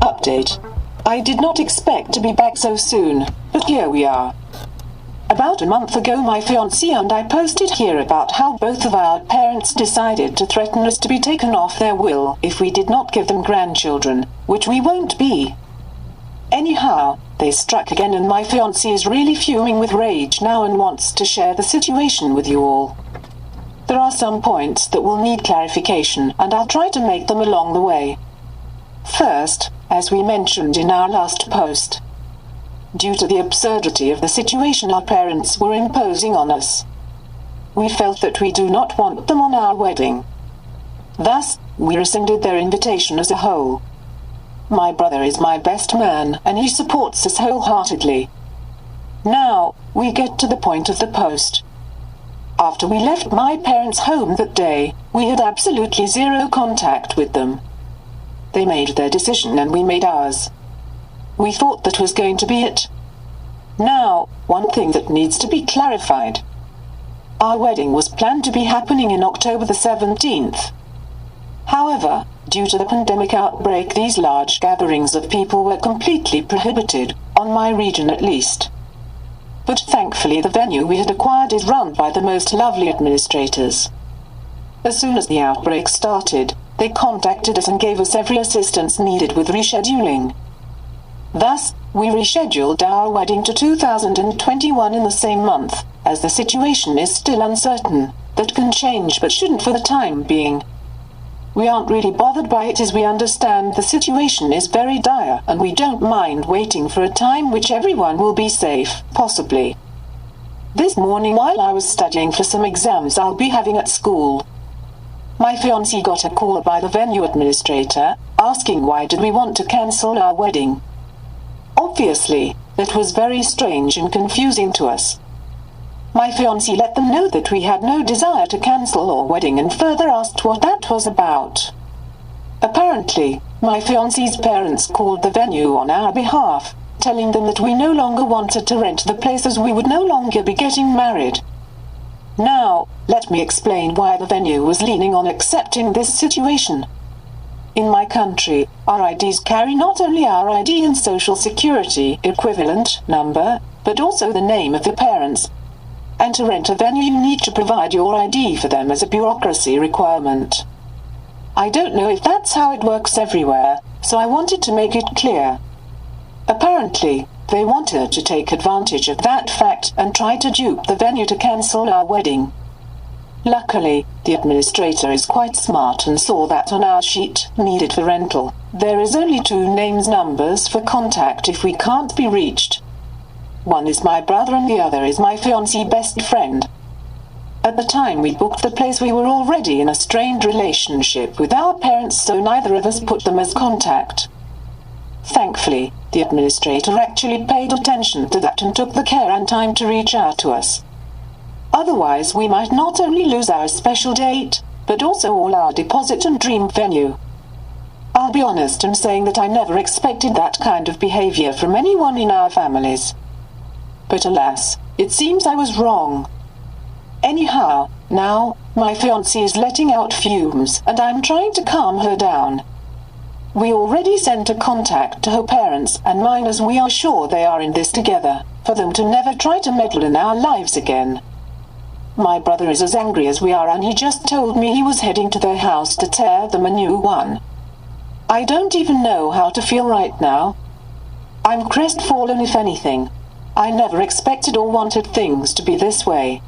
Update. I did not expect to be back so soon, but here we are. About a month ago my fiancé and I posted here about how both of our parents decided to threaten us to be taken off their will if we did not give them grandchildren, which we won't be. Anyhow, they struck again and my fiancé is really fuming with rage now and wants to share the situation with you all. There are some points that will need clarification and I'll try to make them along the way. First, as we mentioned in our last post, due to the absurdity of the situation our parents were imposing on us, we felt that we do not want them on our wedding. Thus, we rescinded their invitation as a whole. My brother is my best man and he supports us wholeheartedly. Now, we get to the point of the post. After we left my parents' home that day, we had absolutely zero contact with them. They made their decision and we made ours. We thought that was going to be it. Now, one thing that needs to be clarified. Our wedding was planned to be happening in October the 17th. However, due to the pandemic outbreak, these large gatherings of people were completely prohibited, on my region at least. But thankfully the venue we had acquired is run by the most lovely administrators. As soon as the outbreak started, they contacted us and gave us every assistance needed with rescheduling. Thus, we rescheduled our wedding to 2021 in the same month, as the situation is still uncertain. That can change but shouldn't for the time being. We aren't really bothered by it as we understand the situation is very dire and we don't mind waiting for a time which everyone will be safe, possibly. This morning while I was studying for some exams I'll be having at school, my fiancé got a call by the venue administrator, asking why did we want to cancel our wedding. Obviously, that was very strange and confusing to us. My fiancé let them know that we had no desire to cancel our wedding and further asked what that was about. Apparently, my fiancé's parents called the venue on our behalf, telling them that we no longer wanted to rent the place as we would no longer be getting married. Now, let me explain why the venue was leaning on accepting this situation. In my country, our IDs carry not only our ID and social security equivalent number, but also the name of the parents. And to rent a venue you need to provide your ID for them as a bureaucracy requirement. I don't know if that's how it works everywhere, so I wanted to make it clear. Apparently, they wanted to take advantage of that fact and try to dupe the venue to cancel our wedding. Luckily, the administrator is quite smart and saw that on our sheet needed for rental, there is only 2 names numbers for contact if we can't be reached. One is my brother and the other is my fiancé's best friend. At the time we booked the place we were already in a strained relationship with our parents, so neither of us put them as contact. Thankfully, the administrator actually paid attention to that and took the care and time to reach out to us. Otherwise we might not only lose our special date, but also all our deposit and dream venue. I'll be honest in saying that I never expected that kind of behavior from anyone in our families. But alas, it seems I was wrong. Anyhow, now, my fiancée is letting out fumes and I'm trying to calm her down. We already sent a contact to her parents and mine as we are sure they are in this together, for them to never try to meddle in our lives again. My brother is as angry as we are and he just told me he was heading to their house to tear them a new one. I don't even know how to feel right now. I'm crestfallen if anything. I never expected or wanted things to be this way.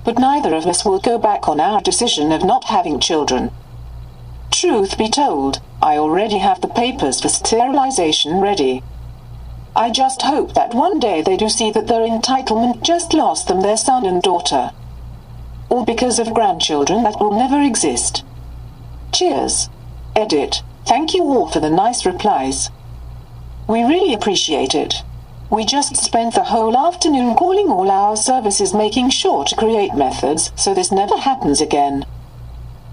But neither of us will go back on our decision of not having children. Truth be told, I already have the papers for sterilization ready. I just hope that one day they do see that their entitlement just lost them their son and daughter. All because of grandchildren that will never exist. Cheers. Edit. Thank you all for the nice replies. We really appreciate it. We just spent the whole afternoon calling all our services making sure to create methods so this never happens again.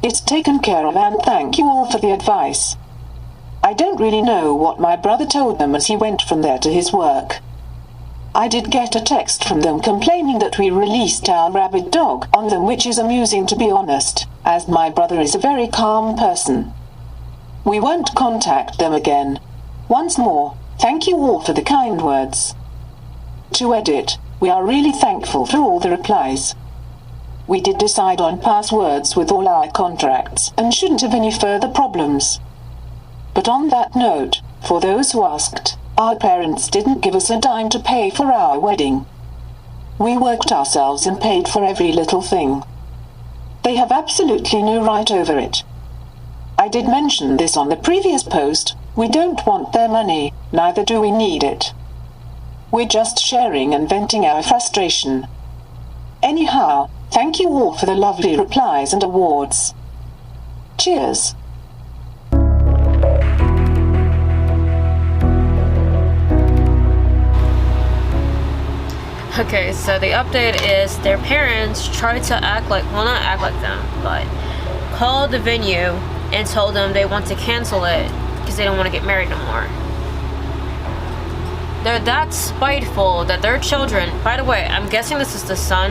It's taken care of and thank you all for the advice. I don't really know what my brother told them as he went from there to his work. I did get a text from them complaining that we released our rabid dog on them, which is amusing to be honest, as my brother is a very calm person. We won't contact them again. Once more, thank you all for the kind words. To edit, we are really thankful for all the replies. We did decide on passwords with all our contracts and shouldn't have any further problems. But on that note, for those who asked, our parents didn't give us a dime to pay for our wedding. We worked ourselves and paid for every little thing. They have absolutely no right over it. I did mention this on the previous post. We don't want their money, neither do we need it. We're just sharing and venting our frustration. Anyhow, thank you all for the lovely replies and awards. Cheers. Okay, so the update is their parents tried to act like, well, not act like them, but called the venue and told them they want to cancel it because they don't want to get married no more. They're that spiteful that their children, by the way, I'm guessing this is the son,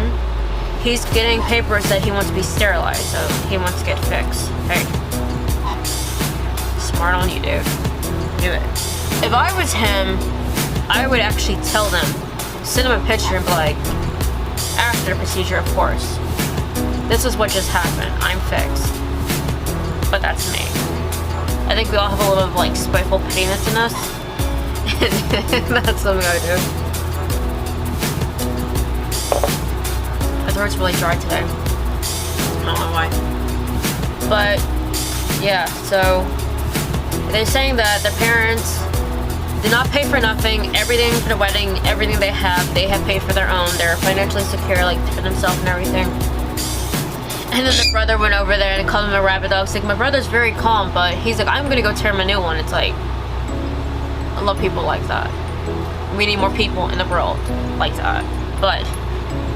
he's getting papers that he wants to be sterilized, so he wants to get fixed. Hey, smart on you, dude. Do it. If I was him, I would actually tell them, send him a picture and be like, after the procedure, of course, this is what just happened, I'm fixed. But that's me. I think we all have a little of like spiteful pettiness in us. That's something I do. My throat's really dry today. I don't know why. But yeah, so they're saying that their parents did not pay for nothing. Everything for the wedding, everything they have paid for their own. They're financially secure, like for themselves and everything. And then the brother went over there and called him a rabid dog. It's like, my brother's very calm, but he's like, I'm gonna go turn a new one. It's like, I love people like that. We need more people in the world like that. But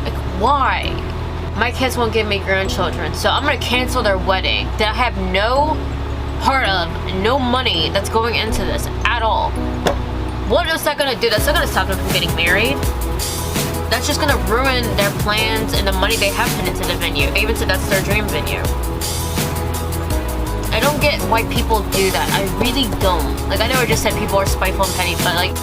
like, why? My kids won't give me grandchildren, so I'm gonna cancel their wedding that I have no part of, no money that's going into this at all. What is that gonna do? That's not gonna stop them from getting married. That's just gonna ruin their plans and the money they have put into the venue. They even said that's their dream venue. I don't get why people do that. I really don't. Like, I know I just said people are spiteful and petty, but like,